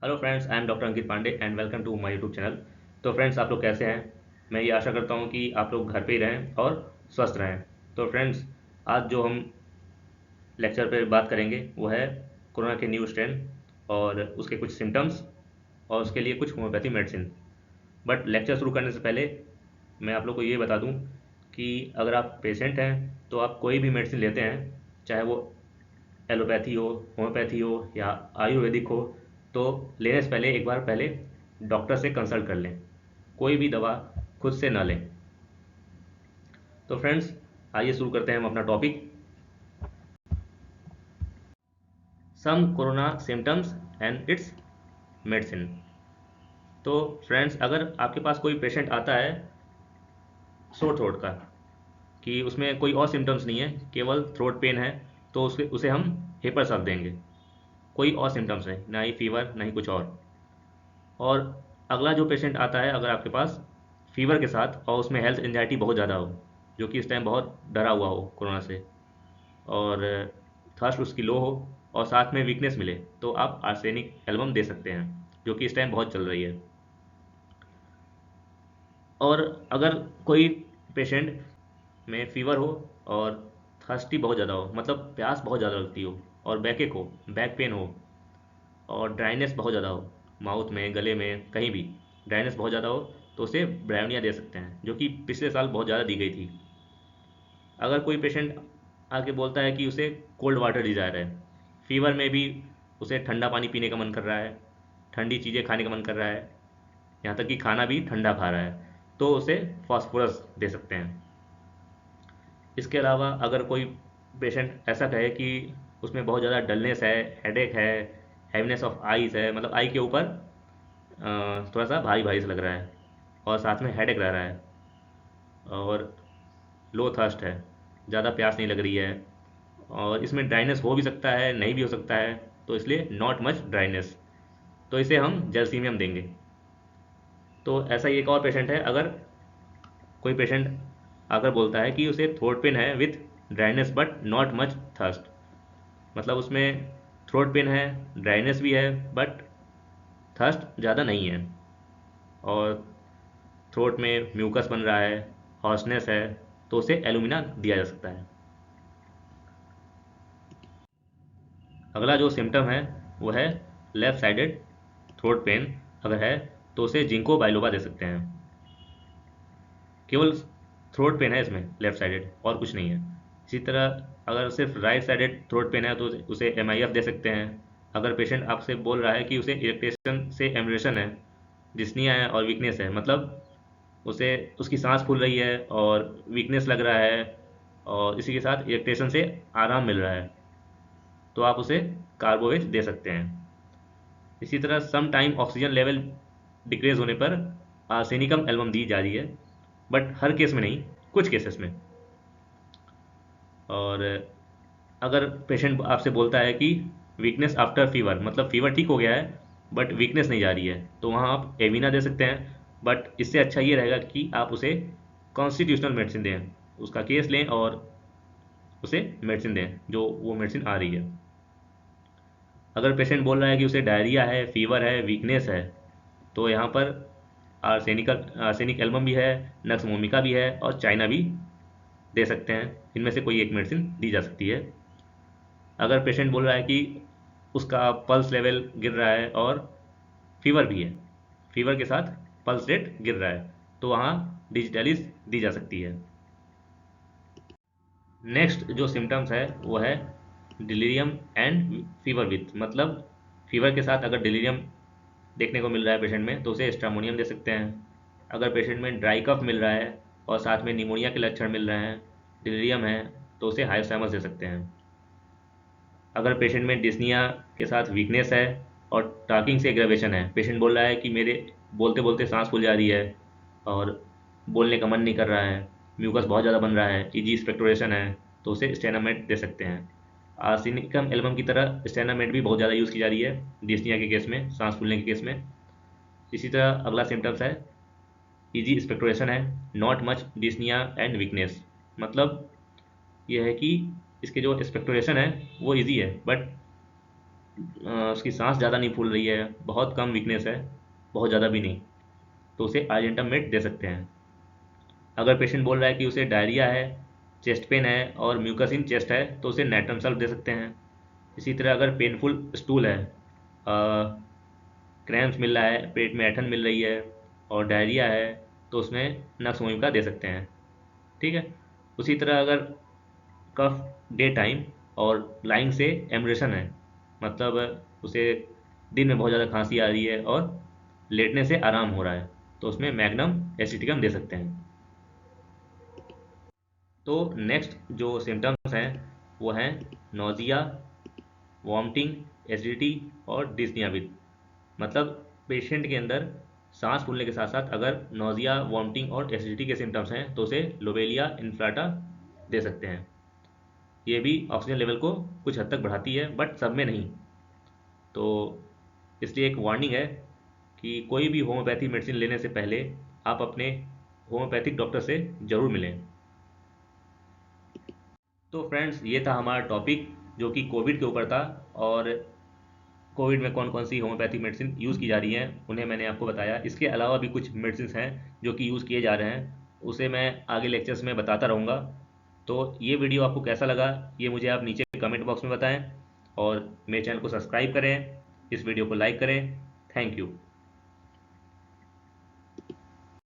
Hello friends, I am doctor Ankit Pandey and welcome to my YouTube channel. तो friends, आप लोग कैसे हैं? मैं ये आशा करता हूँ कि आप लोग घर पे ही रहें और स्वस्थ रहें। तो फ्रेंड्स, आज जो हम लेक्चर पे बात करेंगे वो है कोरोना के न्यू स्ट्रेन और उसके कुछ सिम्टम्स और उसके लिए कुछ होम्योपैथी मेडिसिन। बट लेक्चर शुरू करने से पहले मैं आप लोग को ये बता दूं कि अगर आप पेशेंट हैं तो आप कोई भी मेडिसिन लेते हैं, चाहे वो एलोपैथी हो, होम्योपैथी हो या आयुर्वेदिक हो, तो लेने से पहले एक बार पहले डॉक्टर से कंसल्ट कर लें। कोई भी दवा खुद से ना लें। तो फ्रेंड्स, आइए शुरू करते हैं हम अपना topic. Some corona symptoms and its medicine. तो फ्रेंड्स, अगर आपके पास कोई पेशेंट आता है सोर थ्रोट का, कि उसमें कोई और सिम्टम्स नहीं है, केवल थ्रोट पेन है, तो उसे उसे हम हेपर सल्फ देंगे। कोई और सिम्टम्स है ना, ही फीवर ना ही कुछ और अगला जो पेशेंट आता है अगर आपके पास फीवर के साथ और उसमें हेल्थ एंजाइटी बहुत ज़्यादा हो, जो कि इस टाइम बहुत डरा हुआ हो कोरोना से, और थर्स्ट उसकी लो हो और साथ में वीकनेस मिले, तो आप आर्सेनिक एल्बम दे सकते हैं, जो कि इस टाइम बहुत चल रही है। और अगर कोई पेशेंट में फीवर हो और थर्स्टी बहुत ज़्यादा हो, मतलब प्यास बहुत ज़्यादा लगती हो, और बैकेक हो, बैक पेन हो, और ड्राइनेस बहुत ज़्यादा हो, माउथ में, गले में, कहीं भी ड्राइनेस बहुत ज़्यादा हो, तो उसे ब्रायोनिया दे सकते हैं, जो कि पिछले साल बहुत ज़्यादा दी गई थी। अगर कोई पेशेंट आके बोलता है कि उसे कोल्ड वाटर डिज़ायर है, फीवर में भी उसे ठंडा पानी पीने का मन कर रहा है, ठंडी चीज़ें खाने का मन कर रहा है, यहाँ तक कि खाना भी ठंडा खा रहा है, तो उसे फास्फोरस दे सकते हैं। इसके अलावा अगर कोई पेशेंट ऐसा कहे कि उसमें बहुत ज़्यादा डलनेस है, हेडेक है, हैवीनेस ऑफ आईज है, मतलब आई के ऊपर थोड़ा सा भारी भारी सा लग रहा है और साथ में हेडेक रह रहा है, और लो थर्स्ट है, ज़्यादा प्यास नहीं लग रही है, और इसमें ड्राइनेस हो भी सकता है, नहीं भी हो सकता है, तो इसलिए नॉट मच ड्राइनेस, तो इसे हम जलसीमियम देंगे। तो ऐसा ही एक और पेशेंट है, अगर कोई पेशेंट आकर बोलता है कि उसे थ्रोट पेन है with dryness but not much thirst, मतलब उसमें थ्रोट पेन है, ड्राइनेस भी है, बट थर्स्ट ज़्यादा नहीं है, और थ्रोट में म्यूकस बन रहा है, हॉर्सनेस है, तो उसे एलुमिना दिया जा सकता है। अगला जो सिम्टम है वो है लेफ्ट साइडेड थ्रोट पेन। अगर है तो उसे जिंको बाइलोबा दे सकते हैं। केवल थ्रोट पेन है इसमें, लेफ्ट साइडेड, और कुछ नहीं है। इसी तरह अगर सिर्फ राइट साइडेड थ्रोट पेन है तो उसे एम दे सकते हैं। अगर पेशेंट आपसे बोल रहा है कि उसे इरिटेशन से एमरेशन है, डिस्निया है और वीकनेस है, मतलब उसे उसकी सांस फूल रही है और वीकनेस लग रहा है, और इसी के साथ इरिटेशन से आराम मिल रहा है, तो आप उसे कार्बोवेज दे सकते हैं। इसी तरह some time oxygen level decrease होने पर आर्सेनिकम एल्बम दी जा रही है, बट हर केस में नहीं, कुछ केसेस में। और अगर पेशेंट आपसे बोलता है कि वीकनेस आफ्टर फीवर, मतलब फीवर ठीक हो गया है बट वीकनेस नहीं जा रही है, तो वहाँ आप एविना दे सकते हैं। बट इससे अच्छा ये रहेगा कि आप उसे कॉन्स्टिट्यूशनल मेडिसिन दें, उसका केस लें और उसे मेडिसिन दें जो वो मेडिसिन आ रही है। अगर पेशेंट बोल रहा है कि उसे डायरिया है, फीवर है, वीकनेस है, तो यहाँ पर आर्सेनिक एल्बम भी है, नक्स मोमिका भी है और चाइना भी दे सकते हैं। इनमें से कोई एक मेडिसिन दी जा सकती है। अगर पेशेंट बोल रहा है कि उसका पल्स लेवल गिर रहा है और फीवर भी है, फीवर के साथ पल्स रेट गिर रहा है, तो वहाँ डिजिटलिस दी जा सकती है। नेक्स्ट जो सिम्टम्स है वो है डिलीरियम एंड फीवर विथ, मतलब फीवर के साथ अगर डिलीरियम देखने को मिल रहा है पेशेंट में, तो उसे स्ट्रामोनियम दे सकते हैं। अगर पेशेंट में ड्राई कफ मिल रहा है और साथ में निमोनिया के लक्षण मिल रहे हैं, डिलीरियम है, तो उसे हाइपोथैलेमस दे सकते हैं। अगर पेशेंट में डिस्निया के साथ वीकनेस है और टॉकिंग से एग्रेवेशन है, पेशेंट बोल रहा है कि मेरे बोलते बोलते सांस फूल जा रही है और बोलने का मन नहीं कर रहा है, म्यूकस बहुत ज़्यादा बन रहा है, इजी स्पेक्टोरेशन है, तो उसे स्टेनामेट दे सकते हैं। आर्सेनिकम एल्बम की तरह स्टेनामेट भी बहुत ज़्यादा यूज़ की जा रही है डिस्निया के केस में, सांस फूलने के केस में। इसी तरह अगला सिम्टम्स है इजी स्पेक्टोरेशन है, not much dyspnoea and weakness, मतलब यह है कि इसके जो स्पेक्टोरेशन है वो इजी है, बट उसकी सांस ज़्यादा नहीं फूल रही है, बहुत कम वीकनेस है, बहुत ज़्यादा भी नहीं, तो उसे आर्जेंटम मेट दे सकते हैं। अगर पेशेंट बोल रहा है कि उसे डायरिया है, चेस्ट पेन है और म्यूकस इन चेस्ट है, तो उसे नाइट्रम सल्फ दे सकते हैं। इसी तरह अगर पेनफुल स्टूल है, क्रैम्स मिल रहा है, पेट में ऐंठन मिल रही है और डायरिया है, तो उसमें नक्स वोमिका दे सकते हैं। ठीक है। उसी तरह अगर कफ डे टाइम और लाइंग से एमरेशन है, मतलब उसे दिन में बहुत ज़्यादा खांसी आ रही है और लेटने से आराम हो रहा है, तो उसमें मैग्नम एसिटिकम दे सकते हैं। तो नेक्स्ट जो सिम्टम्स हैं वो हैं नोज़िया, वॉमिटिंग, एसिडिटी और डिस्नियाबिद। मतलब पेशेंट के अंदर सांस फूलने के साथ साथ अगर नोज़िया, वॉमिटिंग और एसिडिटी के सिम्टम्स हैं तो उसे लोबेलिया इन्फ्लाटा दे सकते हैं। ये भी ऑक्सीजन लेवल को कुछ हद तक बढ़ाती है, बट सब में नहीं। तो इसलिए एक वार्निंग है कि कोई भी होम्योपैथी मेडिसिन लेने से पहले आप अपने होम्योपैथिक डॉक्टर से ज़रूर मिलें। तो फ्रेंड्स, ये था हमारा टॉपिक जो कि कोविड के ऊपर था, और कोविड में कौन कौन सी होम्योपैथिक मेडिसिन यूज़ की जा रही हैं उन्हें मैंने आपको बताया। इसके अलावा भी कुछ मेडिसिन हैं जो कि यूज़ किए जा रहे हैं, उसे मैं आगे लेक्चर्स में बताता रहूँगा। तो ये वीडियो आपको कैसा लगा, ये मुझे आप नीचे कमेंट बॉक्स में बताएं, और मेरे चैनल को सब्सक्राइब करें, इस वीडियो को लाइक करें। Thank you.